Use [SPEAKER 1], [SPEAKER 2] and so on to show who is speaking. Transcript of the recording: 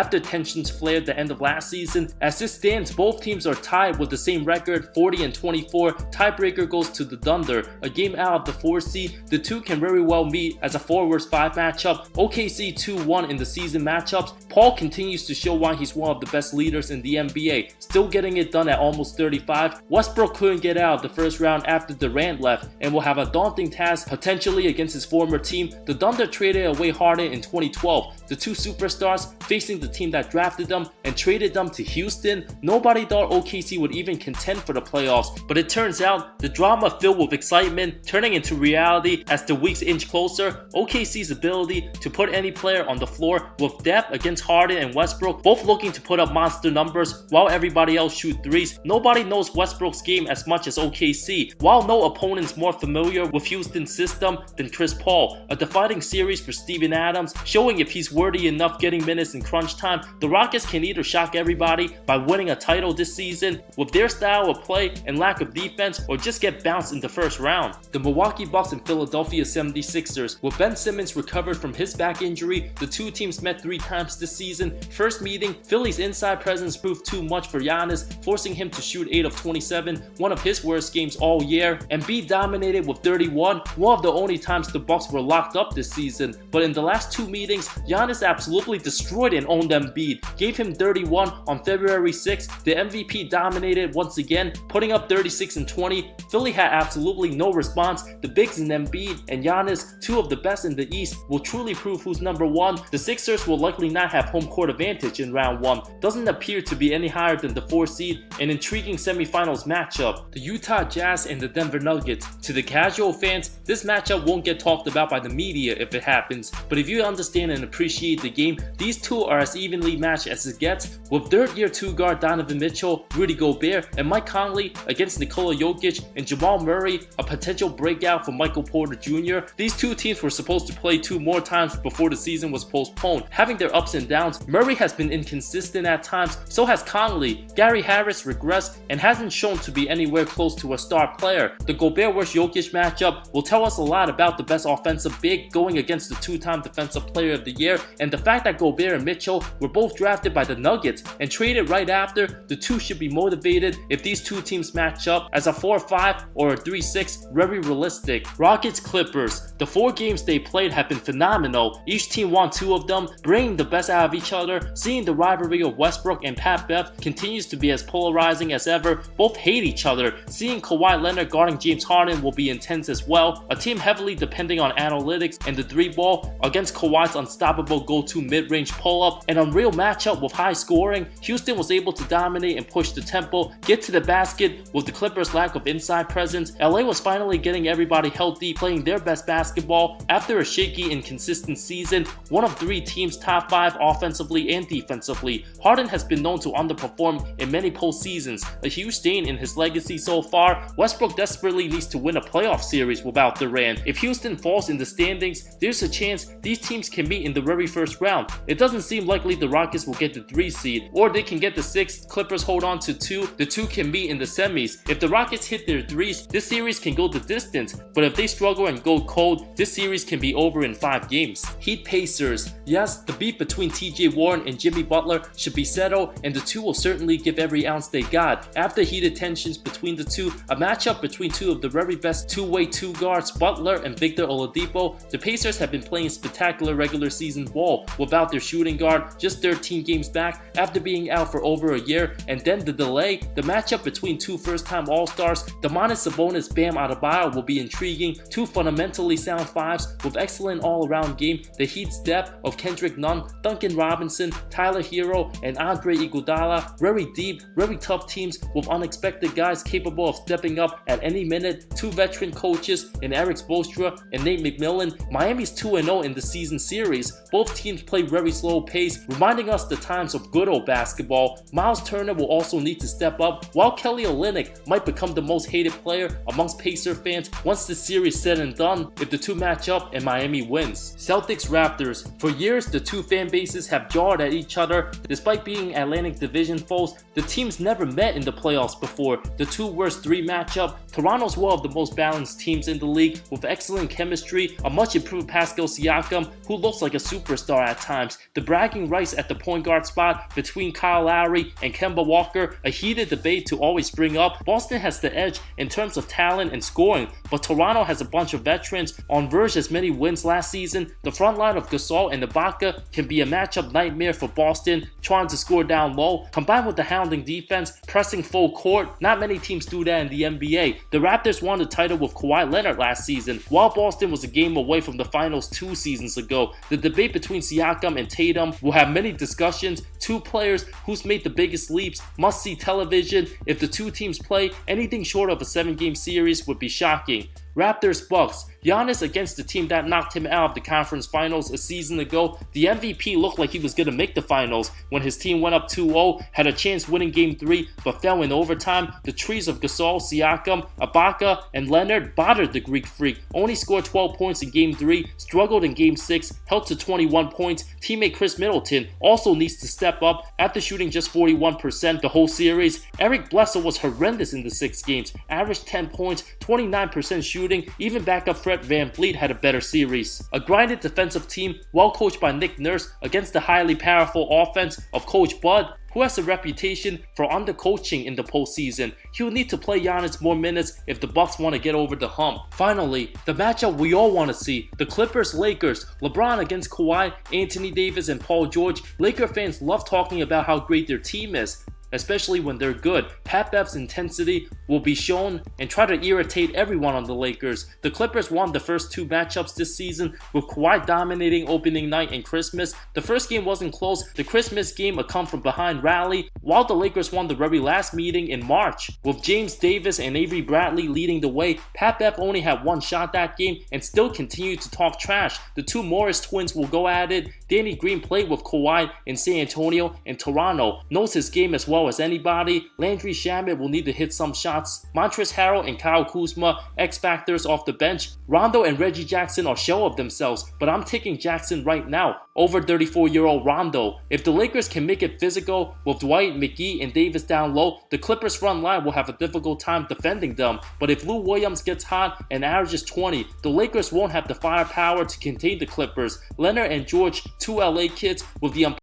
[SPEAKER 1] after tensions flared at the end of last season. As this stands, both teams are tied with the same record, 40-24. Tiebreaker goes to the Thunder, a game out of the 4 seed. The two can very well meet as a 4 vs 5 matchup. OKC 2-1 in the season matchups. Paul continues to show why he's one of the best leaders in the NBA, still getting it done at almost 35. Westbrook couldn't get out of the first round after Durant left and will have a daunting task potentially against his former team. The Thunder traded away Harden in 2012, the two superstars facing the team that drafted them and traded them to Houston. Nobody thought OKC would even contend for the playoffs, but it turns out the drama filled with excitement turning into reality as the weeks inch closer. OKC's ability to put any player on the floor with depth against Harden and Westbrook, both looking to put up monster numbers while everybody else shoot threes. Nobody knows Westbrook's game as much as OKC, while no opponent's more familiar with Houston's system than Chris Paul. A defining series for Steven Adams, showing if he's worthy enough getting minutes in crunch time. The Rockets can either shock everybody by winning a title this season with their style of play and lack of defense, or just get bounced in the first round. The Milwaukee Bucks and Philadelphia 76ers. With Ben Simmons recovered from his back injury, the two teams met 3 times this season. First meeting, Philly's inside presence proved too much for Giannis, forcing him to shoot 8 of 27, one of his worst games all year. Embiid dominated with 31, one of the only times the Bucks were locked up this season. But in the last 2 meetings, Giannis absolutely destroyed and owned Embiid, gave him 31 on February 6th. The MVP dominated once again, putting up 36 and 20. Philly had absolutely no response. The bigs in Embiid and Giannis, two of the best in the East, will truly prove who's number 1. The Sixers will likely not have home court advantage in round 1. Doesn't appear to be any higher than the 4 seed. An intriguing semifinals matchup, the Utah Jazz and the Denver Nuggets. To the casual fans, this matchup won't get talked about by the media if it happens, but if you understand and appreciate the game, these two are as evenly matched as it gets, with third-year 2-guard Donovan Mitchell, Rudy Gobert, and Mike Conley against Nikola Jokic and Jamal Murray, a potential breakout for Michael Porter Jr. These two teams were supposed to play 2 more times before the season was postponed, having their ups and downs. Murray has been inconsistent at times, so has Conley. Gary Harris regressed and hasn't shown to be anywhere close to a star player. The Gobert vs Jokic matchup will tell us a lot about the best offensive big going against the 2-time Defensive Player of the Year, and the fact that Gobert and Mitchell were both drafted by the Nuggets and traded right after. The two should be motivated if these two teams match up as a 4-5 or a 3-6, very realistic. Rockets Clippers. The 4 games they played have been phenomenal. Each team won 2 of them, bringing the best out of each other. Seeing the rivalry of Westbrook and Pat Bev continues to be as polarizing as ever. Both hate each other. Seeing Kawhi Leonard guarding James Harden will be intense as well. A team heavily depending on analytics and the 3-ball against Kawhi's unstoppable go-to mid-range pull-up. An unreal matchup with high scoring. Houston was able to dominate and push the tempo, get to the basket with the Clippers' lack of inside presence. LA was finally getting everybody healthy, playing their best basketball after a shaky, inconsistent season. One of 3 teams top 5 offensively and defensively. Harden has been known to underperform in many postseasons, a huge stain in his legacy so far. Westbrook desperately needs to win a playoff series without Durant. If Houston falls in the standings, there's a chance these teams can meet in the very first round. It doesn't seem likely the Rockets will get the 3 seed, or they can get the 6. Clippers hold on to 2. The 2 can meet in the semis. If the Rockets hit their 3s, this series can go the distance, but if they struggle and go cold, this series can be over in 5 games. Heat Pacers. Yes, the beef between TJ Warren and Jimmy Butler should be settled, and the two will certainly give every ounce they got. After heated tensions between the two, a matchup between 2 of the very best 2-way 2 guards, Butler and Victor Oladipo, the Pacers have been playing spectacular regular season ball without their shooting guard, just 13 games back after being out for over a year. And then the delay, the matchup between 2 first-time All-Stars, Domantas Sabonis, Bam Adebayo, will be intriguing. 2 fundamentally sound 5s with excellent all-around game. The Heat's depth of Kendrick Nunn, Duncan Robinson, Tyler Hero, and Andre Iguodala, very deep, very tough teams with unexpected guys capable of stepping up at any minute. 2 veteran coaches in Eric Spoelstra and Nate McMillan. Miami's 2-0 in the season series. Both teams play very slow pace, reminding us the times of good old basketball. Miles Turner will also need to step up, while Kelly Olynyk might become the most hated player amongst Pacer fans once the series said and done if the two match up and Miami wins. Celtics Raptors. For years, the two fan bases have jarred at each other. Despite being Atlantic Division foes, the teams never met in the playoffs before. The 2 worst 3 matchup. Toronto's one of the most balanced teams in the league with excellent chemistry, a much improved Pascal Siakam who looks like a superstar at times. The bragging rights at the point guard spot between Kyle Lowry and Kemba Walker, a heated debate to always bring up. Boston has the edge in terms of talent and scoring, but Toronto has a bunch of veterans on verge as many wins last season. The front line of Gasol and Ibaka can be a matchup nightmare for Boston, trying to score down low. Combined with the hounding defense, pressing full court, not many teams do that in the NBA. The Raptors won the title with Kawhi Leonard last season, while Boston was a game away from the finals 2 seasons ago. The debate between Siakam and Tatum will have many discussions. 2 players who's made the biggest leaps, must-see television. If the 2 teams play, anything short of a 7-game series would be shocking. Raptors Bucks. Giannis against the team that knocked him out of the conference finals a season ago. The MVP looked like he was going to make the finals when his team went up 2-0, had a chance winning game 3 but fell in overtime. The trees of Gasol, Siakam, Ibaka, and Leonard bothered the Greek freak. Only scored 12 points in game 3, struggled in game 6, held to 21 points. Teammate Chris Middleton also needs to step up after shooting just 41% the whole series. Eric Bledsoe was horrendous in the 6 games, averaged 10 points, 29% shooting. Even backup Fred VanVleet had a better series. A grinded defensive team, well coached by Nick Nurse, against the highly powerful offense of Coach Bud, who has a reputation for undercoaching in the postseason. He'll need to play Giannis more minutes if the Bucks want to get over the hump. Finally, the matchup we all want to see, the Clippers-Lakers. LeBron against Kawhi, Anthony Davis, and Paul George. Laker fans love talking about how great their team is, especially when they're good. Pat Bev's intensity will be shown and try to irritate everyone on the Lakers. The Clippers won the first 2 matchups this season, with Kawhi dominating opening night and Christmas. The first game wasn't close. The Christmas game a come-from-behind rally, while the Lakers won the very last meeting in March, with James Davis and Avery Bradley leading the way. Pat Bev only had 1 shot that game and still continued to talk trash. The 2 Morris twins will go at it. Danny Green played with Kawhi in San Antonio and Toronto, knows his game as well as anybody. Landry Shamet will need to hit some shots. Montrezl Harrell and Kyle Kuzma, X factors off the bench. Rondo and Reggie Jackson are show of themselves, but I'm taking Jackson right now over 34-year-old Rondo. If the Lakers can make it physical with Dwight, McGee, and Davis down low, the Clippers front line will have a difficult time defending them. But if Lou Williams gets hot and averages 20, the Lakers won't have the firepower to contain the Clippers. Leonard and George, 2 LA kids with the